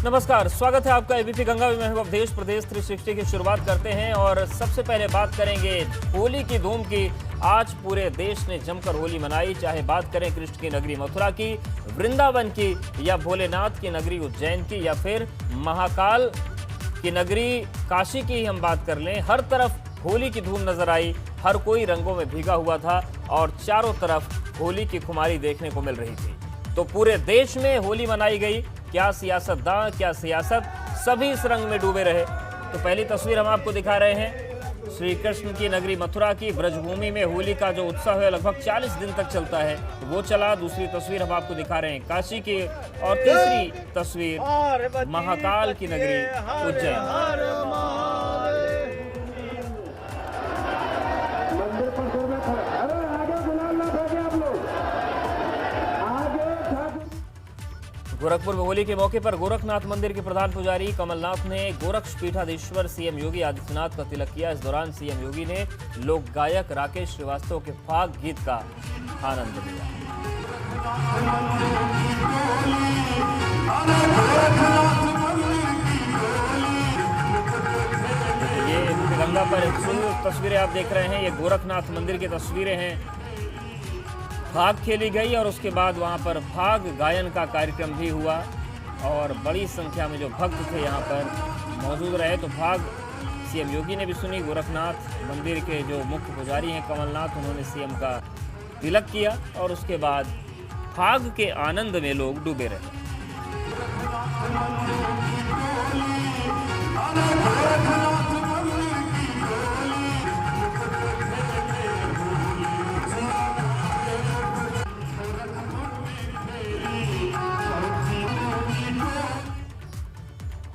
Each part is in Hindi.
नमस्कार, स्वागत है आपका एबीपी गंगा में। हम देश प्रदेश 360 की शुरुआत करते हैं और सबसे पहले बात करेंगे होली की धूम की। आज पूरे देश ने जमकर होली मनाई, चाहे बात करें कृष्ण की नगरी मथुरा की, वृंदावन की, या भोलेनाथ की नगरी उज्जैन की, या फिर महाकाल की नगरी काशी की हम बात कर लें। हर तरफ होली की धूम नजर आई, हर कोई रंगों में भीगा हुआ था और चारों तरफ होली की खुमारी देखने को मिल रही थी। तो पूरे देश में होली मनाई गई। क्या सियासतदान, क्या सियासत, सभी इस रंग में डूबे रहे। तो पहली तस्वीर हम आपको दिखा रहे हैं श्री कृष्ण की नगरी मथुरा की। ब्रजभूमि में होली का जो उत्सव है लगभग 40 दिन तक चलता है, वो चला। दूसरी तस्वीर हम आपको दिखा रहे हैं काशी की, और तीसरी तस्वीर महाकाल की नगरी उज्जैन। गोरखपुर में होली के मौके पर गोरखनाथ मंदिर के प्रधान पुजारी कमलनाथ ने गोरक्ष पीठाधीश्वर सीएम योगी आदित्यनाथ का तिलक किया। इस दौरान सीएम योगी ने लोक गायक राकेश श्रीवास्तव के फाग गीत का आनंद लिया। ये गंगा पर तस्वीरें आप देख रहे हैं, ये गोरखनाथ मंदिर की तस्वीरें हैं। फाग खेली गई और उसके बाद वहां पर फाग गायन का कार्यक्रम भी हुआ और बड़ी संख्या में जो भक्त थे यहाँ पर मौजूद रहे। तो फाग सीएम योगी ने भी सुनी। गोरखनाथ मंदिर के जो मुख्य पुजारी हैं कमलनाथ, उन्होंने सीएम का तिलक किया और उसके बाद फाग के आनंद में लोग डूबे रहे।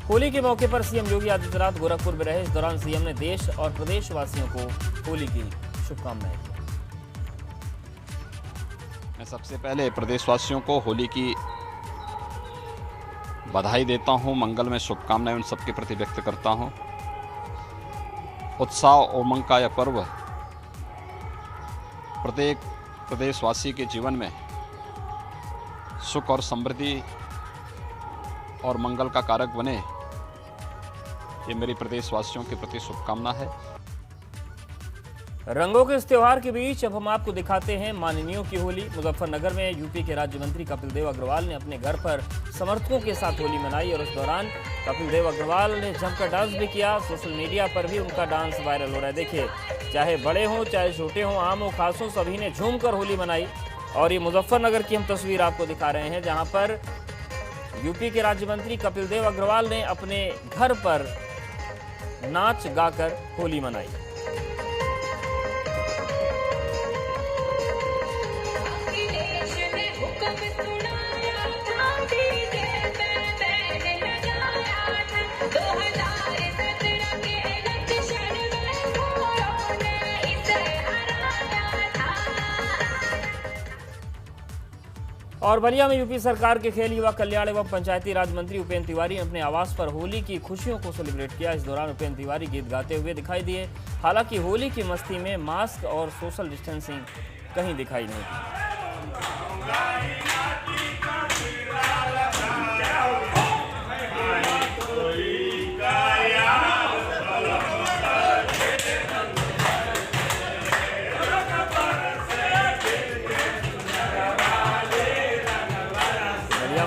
होली के मौके पर सीएम योगी आदित्यनाथ गोरखपुर में रहे। इस दौरान सीएम ने देश और प्रदेशवासियों को होली की शुभकामनाएं दी। मैं सबसे पहले प्रदेशवासियों को होली की बधाई देता हूं, मंगल में शुभकामनाएं उन सबके प्रति व्यक्त करता हूं। उत्साह और उमंग का यह पर्व प्रत्येक प्रदेशवासी के जीवन में सुख और समृद्धि और मंगल का कारक बने, ये मेरी प्रदेशवासियों के प्रति शुभकामना है। रंगों के इस त्योहार के बीच अब हम आपको दिखाते हैं माननीयों की होली। मुजफ्फरनगर में यूपी के राज्य मंत्री कपिल देव अग्रवाल ने अपने घर पर समर्थकों के साथ होली मनाई और उस दौरान कपिल देव अग्रवाल ने जमकर डांस भी किया। सोशल मीडिया पर भी उनका डांस वायरल हो रहा है। देखिए, चाहे बड़े हों चाहे छोटे हों, आम हो खास हो, सभी ने झूमकर होली मनाई। और ये मुजफ्फरनगर की हम तस्वीर आपको दिखा रहे हैं, जहाँ पर यूपी के राज्य मंत्री कपिल देव अग्रवाल ने अपने घर पर नाच गाकर होली मनाई। और बलिया में यूपी सरकार के खेल, युवा कल्याण एवं पंचायती राज मंत्री उपेंद्र तिवारी ने अपने आवास पर होली की खुशियों को सेलिब्रेट किया। इस दौरान उपेंद्र तिवारी गीत गाते हुए दिखाई दिए। हालांकि होली की मस्ती में मास्क और सोशल डिस्टेंसिंग कहीं दिखाई नहीं दी।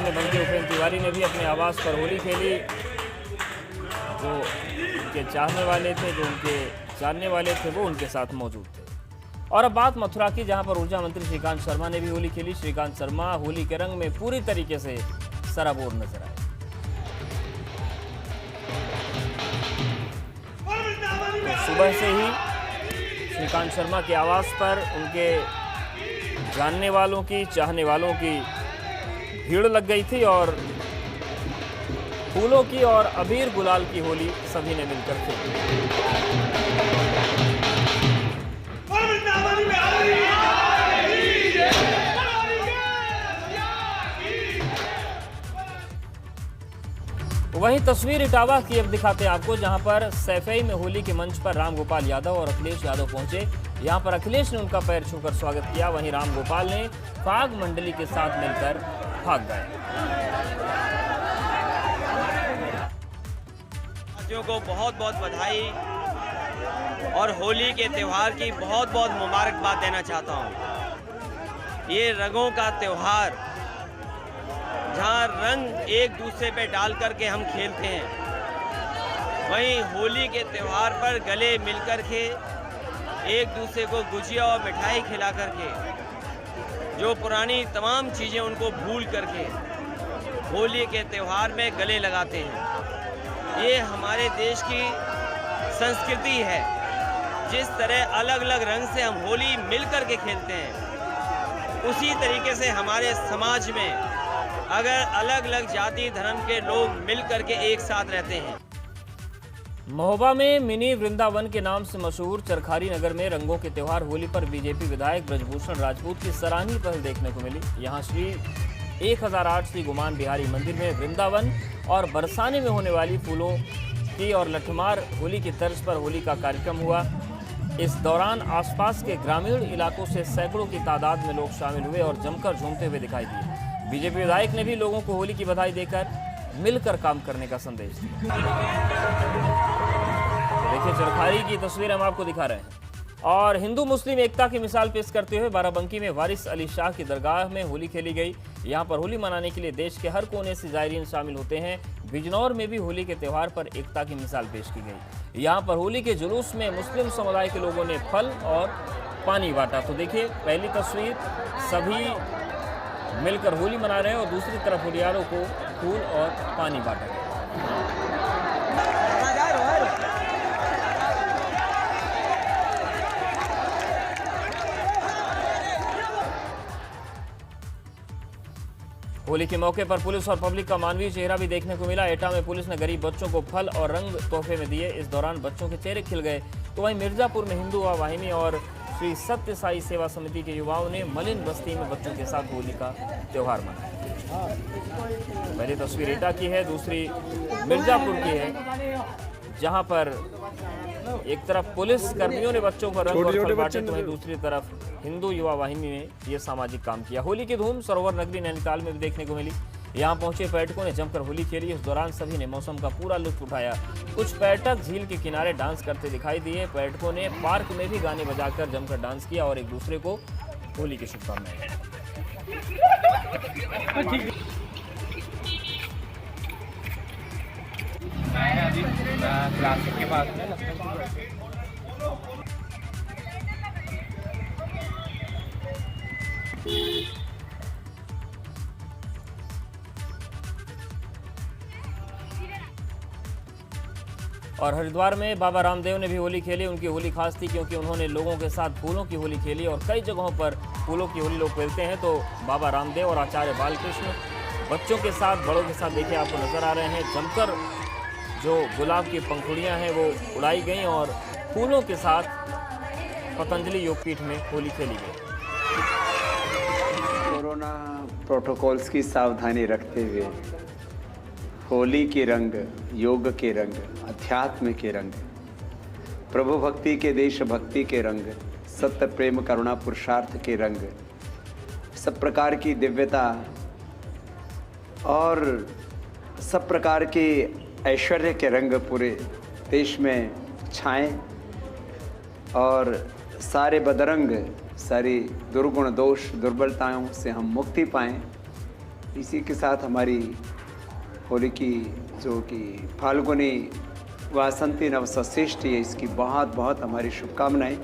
मंत्री उपेंद्र तिवारी ने भी अपने आवास पर होली खेली। जो उनके चाहने वाले थे, जो उनके जानने वाले थे, वो उनके साथ मौजूद थे। और अब बात मथुरा की, जहां पर ऊर्जा मंत्री श्रीकांत शर्मा ने भी होली खेली। श्रीकांत शर्मा होली के रंग में पूरी तरीके से सराबोर नजर आए। तो सुबह से ही श्रीकांत शर्मा के आवास पर उनके जानने वालों की, चाहने वालों की भीड़ लग गई थी और फूलों की और अबीर गुलाल की होली सभी ने मिलकर खेली। वहीं तस्वीर इटावा की अब दिखाते हैं आपको, जहां पर सैफई में होली के मंच पर रामगोपाल यादव और अखिलेश यादव पहुंचे। यहां पर अखिलेश ने उनका पैर छूकर स्वागत किया, वहीं रामगोपाल ने फाग मंडली के साथ मिलकर भाग गए। देशवासियों को बहुत बहुत बधाई और होली के त्यौहार की बहुत बहुत मुबारकबाद देना चाहता हूँ। ये रंगों का त्यौहार, जहाँ रंग एक दूसरे पे डाल करके हम खेलते हैं, वहीं होली के त्यौहार पर गले मिल कर के एक दूसरे को गुजिया और मिठाई खिला करके, जो पुरानी तमाम चीज़ें उनको भूल करके होली के त्यौहार में गले लगाते हैं। ये हमारे देश की संस्कृति है। जिस तरह अलग अलग रंग से हम होली मिल कर के खेलते हैं, उसी तरीके से हमारे समाज में अगर अलग अलग जाति धर्म के लोग मिल कर के एक साथ रहते हैं। महोबा में मिनी वृंदावन के नाम से मशहूर चरखारी नगर में रंगों के त्यौहार होली पर बीजेपी विधायक ब्रजभूषण राजपूत की सराहनीय पहल देखने को मिली। यहां श्री 1008 श्री गुमान बिहारी मंदिर में वृंदावन और बरसाने में होने वाली फूलों की और लठमार होली की तर्ज पर होली का कार्यक्रम हुआ। इस दौरान आसपास के ग्रामीण इलाकों से सैकड़ों की तादाद में लोग शामिल हुए और जमकर झूमते हुए दिखाई दिए। बीजेपी विधायक ने भी लोगों को होली की बधाई देकर मिलकर काम करने का संदेश दिया। देखिए चरखारी की तस्वीर हम आपको दिखा रहे हैं। और हिंदू मुस्लिम एकता की मिसाल पेश करते हुए बाराबंकी में वारिस अली शाह की दरगाह में होली खेली गई। यहां पर होली मनाने के लिए देश के हर कोने से जायरीन शामिल होते हैं। बिजनौर में भी होली के त्यौहार पर एकता की मिसाल पेश की गई। यहां पर होली के जुलूस में मुस्लिम समुदाय के लोगों ने फल और पानी बांटा। तो देखिए पहली तस्वीर, सभी मिलकर होली मना रहे हैं और दूसरी तरफ होलियारों को फूल और पानी बांटा गया। होली के मौके पर पुलिस और पब्लिक का मानवीय चेहरा भी देखने को मिला। एटा में पुलिस ने गरीब बच्चों को फल और रंग तोहफे में दिए। इस दौरान बच्चों के चेहरे खिल गए। तो वहीं मिर्जापुर में हिंदू वाहिनी और श्री सत्य साई सेवा समिति के युवाओं ने मलिन बस्ती में बच्चों के साथ होली का त्यौहार मनाया। पहली तस्वीर एटा की है, दूसरी मिर्जापुर की है, जहां पर एक तरफ पुलिस कर्मियों ने बच्चों को रंग और फल बांटे, तो वहीं दूसरी तरफ हिंदू युवा वाहिनी ने यह सामाजिक काम किया। होली की धूम सरोवर नगरी नैनीताल में भी देखने को मिली। यहां पहुंचे पर्यटकों ने जमकर होली खेली। इस दौरान सभी ने मौसम का पूरा लुत्फ उठाया। कुछ पर्यटक झील के किनारे डांस करते दिखाई दिए। पर्यटकों ने पार्क में भी गाने बजाकर जमकर डांस किया और एक दूसरे को होली की शुभकामनाएं दी। क्लासिक के पास में और हरिद्वार में बाबा रामदेव ने भी होली खेली। उनकी होली खास थी क्योंकि उन्होंने लोगों के साथ फूलों की होली खेली और कई जगहों पर फूलों की होली लोग खेलते हैं। तो बाबा रामदेव और आचार्य बालकृष्ण बच्चों के साथ, बड़ों के साथ देखिए आपको नजर आ रहे हैं। जमकर जो गुलाब की पंखुड़ियां हैं वो उड़ाई गई और फूलों के साथ पतंजलि योगपीठ में होली खेली गई। कोरोना प्रोटोकॉल्स की सावधानी रखते हुए होली के रंग, योग के रंग, अध्यात्म के रंग, प्रभु भक्ति के, देशभक्ति के रंग, सत्य प्रेम करुणा पुरुषार्थ के रंग, सब प्रकार की दिव्यता और सब प्रकार के ऐश्वर्य के रंग पूरे देश में छाएं और सारे बदरंग, सारी दुर्गुण दोष दुर्बलताओं से हम मुक्ति पाएं। इसी के साथ हमारी होली की जो कि फाल्गुनी वासंती नवसृष्टि है, इसकी बहुत बहुत हमारी शुभकामनाएं।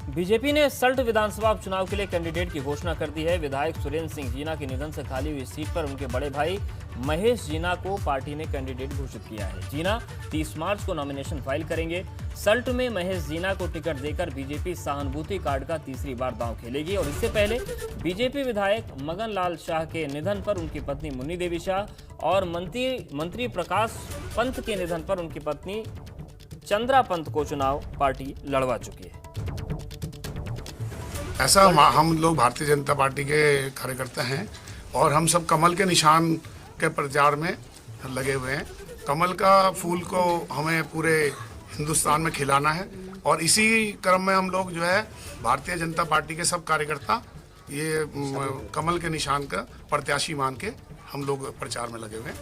बीजेपी ने सल्ट विधानसभा उपचुनाव के लिए कैंडिडेट की घोषणा कर दी है। विधायक सुरेंद्र सिंह जीना के निधन से खाली हुई सीट पर उनके बड़े भाई महेश जीना को पार्टी ने कैंडिडेट घोषित किया है। जीना 30 मार्च को नॉमिनेशन फाइल करेंगे। सल्ट में महेश जीना को टिकट देकर बीजेपी सहानुभूति कार्ड का तीसरी बार दांव खेलेगी। और इससे पहले बीजेपी विधायक मगन लाल शाह के निधन पर उनकी पत्नी मुन्नी देवी शाह और मंत्री प्रकाश पंत के निधन पर उनकी पत्नी चंद्रा पंत को चुनाव पार्टी लड़वा चुकी है। ऐसा हम लोग भारतीय जनता पार्टी के कार्यकर्ता हैं और हम सब कमल के निशान के प्रचार में लगे हुए हैं। कमल का फूल को हमें पूरे हिंदुस्तान में खिलाना है और इसी क्रम में हम लोग जो है भारतीय जनता पार्टी के सब कार्यकर्ता ये कमल के निशान का प्रत्याशी मान के हम लोग प्रचार में लगे हुए हैं।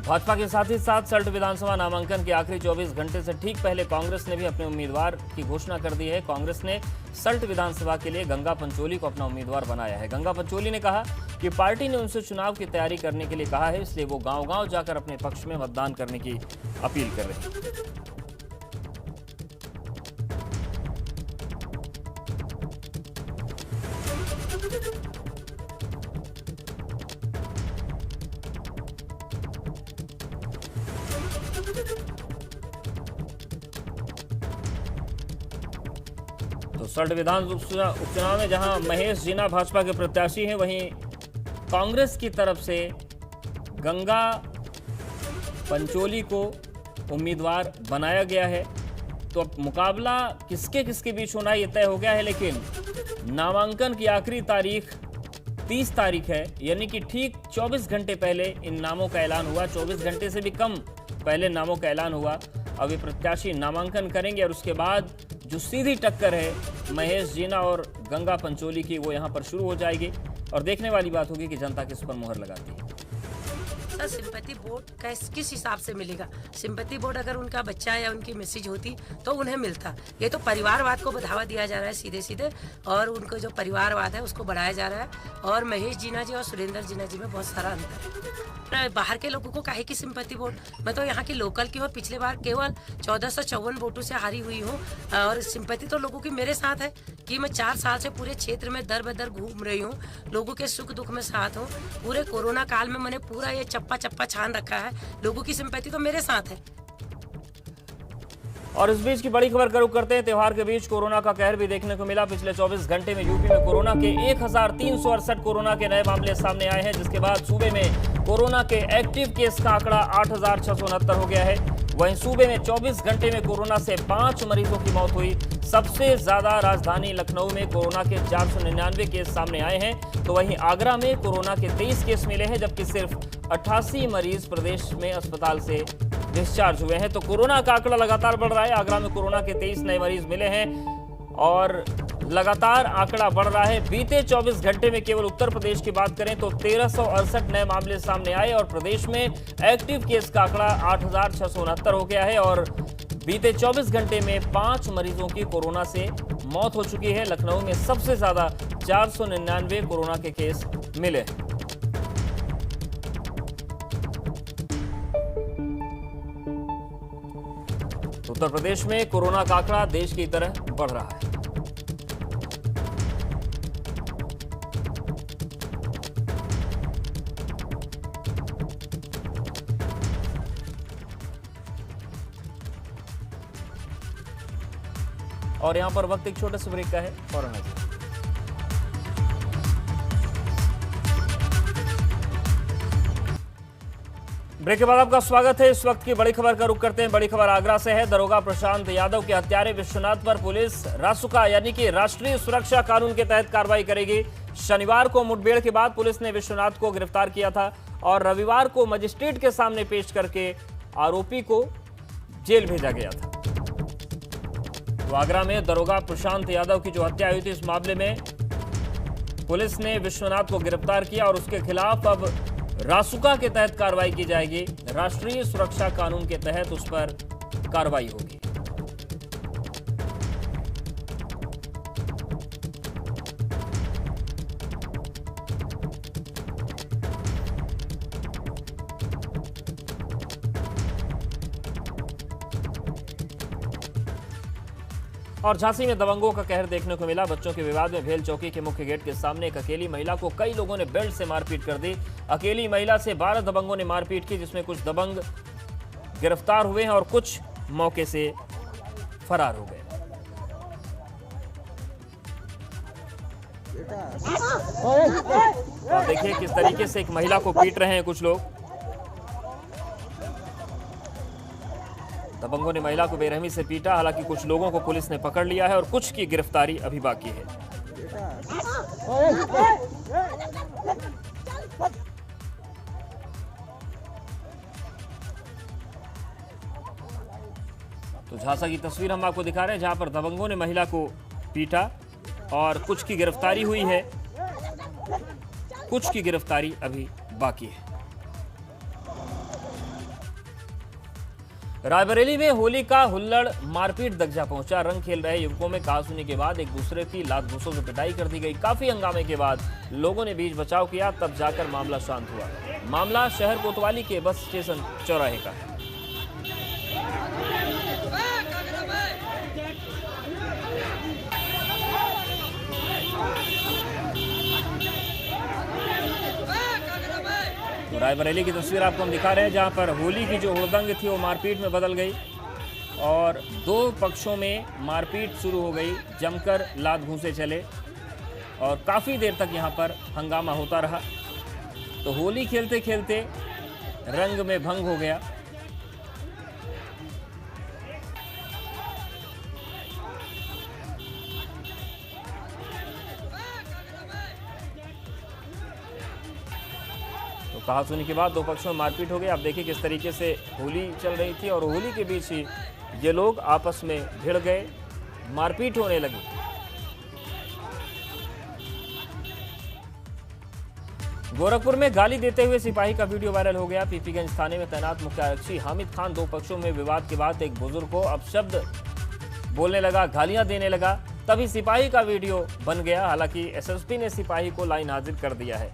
भाजपा के साथ ही साथ सल्ट विधानसभा नामांकन के आखिरी 24 घंटे से ठीक पहले कांग्रेस ने भी अपने उम्मीदवार की घोषणा कर दी है। कांग्रेस ने सल्ट विधानसभा के लिए गंगा पंचोली को अपना उम्मीदवार बनाया है। गंगा पंचोली ने कहा कि पार्टी ने उनसे चुनाव की तैयारी करने के लिए कहा है, इसलिए वो गांव-गांव जाकर अपने पक्ष में मतदान करने की अपील कर रहे हैं। तो सल्ट विधान उपचुनाव में जहां महेश जीना भाजपा के प्रत्याशी हैं, वहीं कांग्रेस की तरफ से गंगा पंचोली को उम्मीदवार बनाया गया है। तो अब मुकाबला किसके किसके बीच होना ये तय हो गया है, लेकिन नामांकन की आखिरी तारीख 30 तारीख है, यानी कि ठीक 24 घंटे पहले इन नामों का ऐलान हुआ। 24 घंटे से भी कम पहले नामों का ऐलान हुआ। अब ये प्रत्याशी नामांकन करेंगे और उसके बाद जो सीधी टक्कर है महेश जीना और गंगा पंचोली की, वो यहाँ पर शुरू हो जाएगी और देखने वाली बात होगी कि जनता किस पर मुहर लगाती है। सर, सिंपैथी वोट किस हिसाब से मिलेगा? सिंपैथी वोट अगर उनका बच्चा या उनकी मैसेज होती तो उन्हें मिलता। ये तो परिवारवाद को बढ़ावा दिया जा रहा है सीधे सीधे, और उनको जो परिवारवाद है उसको बढ़ाया जा रहा है। और महेश जीना जी और सुरेंद्र जीना जी में बहुत सारा अंतर है। बाहर के लोगों को काहे की सिंपैथी वोट? मैं तो यहाँ की लोकल की हूँ, पिछले बार केवल 1454 वोटों से हारी हुई हूँ। और सिंपैथी तो लोगों की मेरे साथ है कि मैं 4 साल से पूरे क्षेत्र में दर बदर घूम रही हूँ, लोगों के सुख दुख में साथ हूँ। पूरे कोरोना काल में मैंने पूरा ये चप्पा चप्पा छान रखा है। लोगों की सिंपैथी तो मेरे साथ है। और इस बीच की बड़ी खबर का रुख करते हैं। त्योहार के बीच कोरोना का कहर भी देखने को मिला। पिछले 24 घंटे में यूपी में कोरोना के 1368 कोरोना के नए मामले सामने आए हैं, जिसके बाद सूबे में कोरोना के एक्टिव केस का आंकड़ा 8669 हो गया है। वहीं सूबे में 24 घंटे में कोरोना से 5 मरीजों की मौत हुई। सबसे ज्यादा राजधानी लखनऊ में कोरोना के 499 केस सामने आए हैं, तो वहीं आगरा में कोरोना के 23 केस मिले हैं, जबकि सिर्फ 88 मरीज प्रदेश में अस्पताल से डिस्चार्ज हुए हैं। तो कोरोना का आंकड़ा लगातार बढ़ रहा है। आगरा में कोरोना के 23 नए मरीज मिले हैं और लगातार आंकड़ा बढ़ रहा है। बीते 24 घंटे में केवल उत्तर प्रदेश की बात करें तो 1368 नए मामले सामने आए और प्रदेश में एक्टिव केस का आंकड़ा 8669 हो गया है। और बीते 24 घंटे में 5 मरीजों की कोरोना से मौत हो चुकी है। लखनऊ में सबसे ज्यादा 499 कोरोना के केस मिले। उत्तर प्रदेश में कोरोना का आंकड़ा देश की तरह बढ़ रहा है। और यहां पर वक्त एक छोटे से ब्रेक का है और ब्रेक के बाद आपका स्वागत है। इस वक्त की बड़ी खबर का रुख करते हैं। बड़ी खबर आगरा से है। दरोगा प्रशांत यादव के हत्यारे विश्वनाथ पर पुलिस रासुका यानी कि राष्ट्रीय सुरक्षा कानून के तहत कार्रवाई करेगी। शनिवार को मुठभेड़ के बाद पुलिस ने विश्वनाथ को गिरफ्तार किया था और रविवार को मजिस्ट्रेट के सामने पेश करके आरोपी को जेल भेजा गया था। तो आगरा में दरोगा प्रशांत यादव की जो हत्या हुई थी, इस मामले में पुलिस ने विश्वनाथ को गिरफ्तार किया और उसके खिलाफ अब रासुका के तहत कार्रवाई की जाएगी। राष्ट्रीय सुरक्षा कानून के तहत उस पर कार्रवाई होगी। और झांसी में दबंगों का कहर देखने को मिला। बच्चों के विवाद में भेल चौकी के मुख्य गेट के सामने एक अकेली महिला को कई लोगों ने बेल्ट से मारपीट कर दी। अकेली महिला से 12 दबंगों ने मारपीट की, जिसमें कुछ दबंग गिरफ्तार हुए हैं और कुछ मौके से फरार हो गए। और देखिए किस तरीके से एक महिला को पीट रहे हैं कुछ लोग। दबंगों ने महिला को बेरहमी से पीटा। हालांकि कुछ लोगों को पुलिस ने पकड़ लिया है और कुछ की गिरफ्तारी अभी बाकी है। तो झांसा की तस्वीर हम आपको दिखा रहे हैं, जहां पर दबंगों ने महिला को पीटा और कुछ की गिरफ्तारी हुई है, कुछ की गिरफ्तारी अभी बाकी है। रायबरेली में होली का हुल्लड़, मारपीट दर्जा पहुंचा। रंग खेल रहे युवकों में कहासुनी के बाद एक दूसरे की लात घूंसों से पिटाई कर दी गई। काफी हंगामे के बाद लोगों ने बीच बचाव किया, तब जाकर मामला शांत हुआ। मामला शहर कोतवाली के बस स्टेशन चौराहे का है। तो रायबरेली की तस्वीर आपको हम दिखा रहे हैं, जहां पर होली की जो हुड़दंग थी वो मारपीट में बदल गई और दो पक्षों में मारपीट शुरू हो गई। जमकर लात घूंसे चले और काफ़ी देर तक यहां पर हंगामा होता रहा। तो होली खेलते खेलते रंग में भंग हो गया। तो कहासुनी के बाद दो पक्षों में मारपीट हो गई। आप देखिए किस तरीके से होली चल रही थी और होली के बीच ही ये लोग आपस में भिड़ गए, मारपीट होने लगी। गोरखपुर में गाली देते हुए सिपाही का वीडियो वायरल हो गया। पीपीगंज थाने में तैनात मुख्य आरक्षी हामिद खान दो पक्षों में विवाद के बाद एक बुजुर्ग को अपशब्द बोलने लगा, गालियां देने लगा। तभी सिपाही का वीडियो बन गया। हालांकि एसएसपी ने सिपाही को लाइन हाजिर कर दिया है।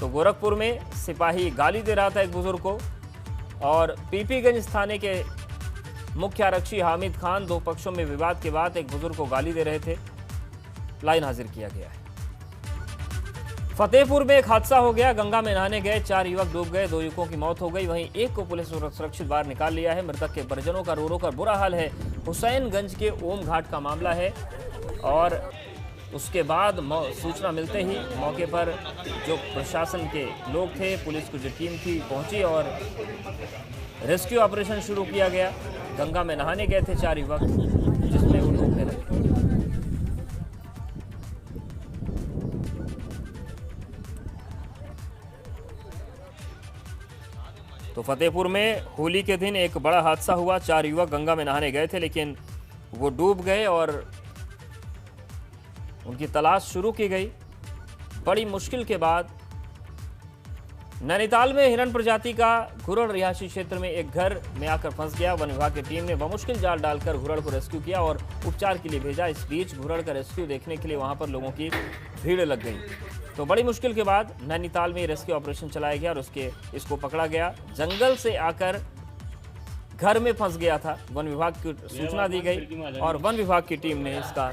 तो गोरखपुर में सिपाही गाली दे रहा था एक बुजुर्ग को और पीपीगंज थाने के मुख्य आरक्षी हामिद खान दो पक्षों में विवाद के बाद एक बुजुर्ग को गाली दे रहे थे। लाइन हाजिर किया गया है। फतेहपुर में एक हादसा हो गया। गंगा में नहाने गए 4 युवक डूब गए, 2 युवकों की मौत हो गई। वहीं एक को पुलिस ने सुरक्षित बाहर निकाल लिया है। मृतक के परिजनों का रो रो कर बुरा हाल है। हुसैनगंज के ओम घाट का मामला है और उसके बाद सूचना मिलते ही मौके पर जो प्रशासन के लोग थे, पुलिस की जो टीम थी, पहुंची और रेस्क्यू ऑपरेशन शुरू किया गया। गंगा में नहाने गए थे 4 युवक, जिसमें वो डूबने लगे। तो फतेहपुर में होली के दिन एक बड़ा हादसा हुआ। 4 युवक गंगा में नहाने गए थे, लेकिन वो डूब गए और उनकी तलाश शुरू की गई। बड़ी मुश्किल के बाद नैनीताल में हिरण प्रजाति का घुरड़ रिहायशी क्षेत्र में एक घर में आकर फंस गया। वन विभाग की टीम ने बमुश्किल जाल डालकर घुरड़ को रेस्क्यू किया और उपचार के लिए भेजा। इस बीच घुरड़ का रेस्क्यू देखने के लिए वहां पर लोगों की भीड़ लग गई। तो बड़ी मुश्किल के बाद नैनीताल में रेस्क्यू ऑपरेशन चलाया गया और इसको पकड़ा गया। जंगल से आकर घर में फंस गया था। वन विभाग की सूचना दी गई और वन विभाग की टीम ने इसका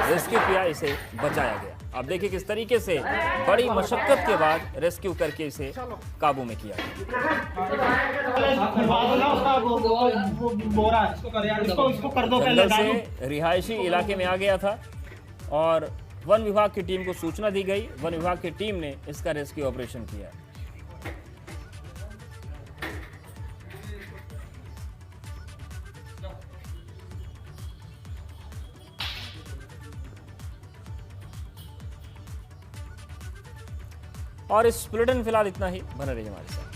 रेस्क्यू किया, इसे बचाया गया। अब देखिए किस तरीके से बड़ी मशक्कत के बाद रेस्क्यू करके इसे काबू में किया गया। जंगल से रिहायशी इलाके में आ गया था और वन विभाग की टीम को सूचना दी गई। वन विभाग की टीम ने इसका रेस्क्यू ऑपरेशन किया। और इस बुलेटिन फिलहाल इतना ही। बने रहिए हमारे साथ।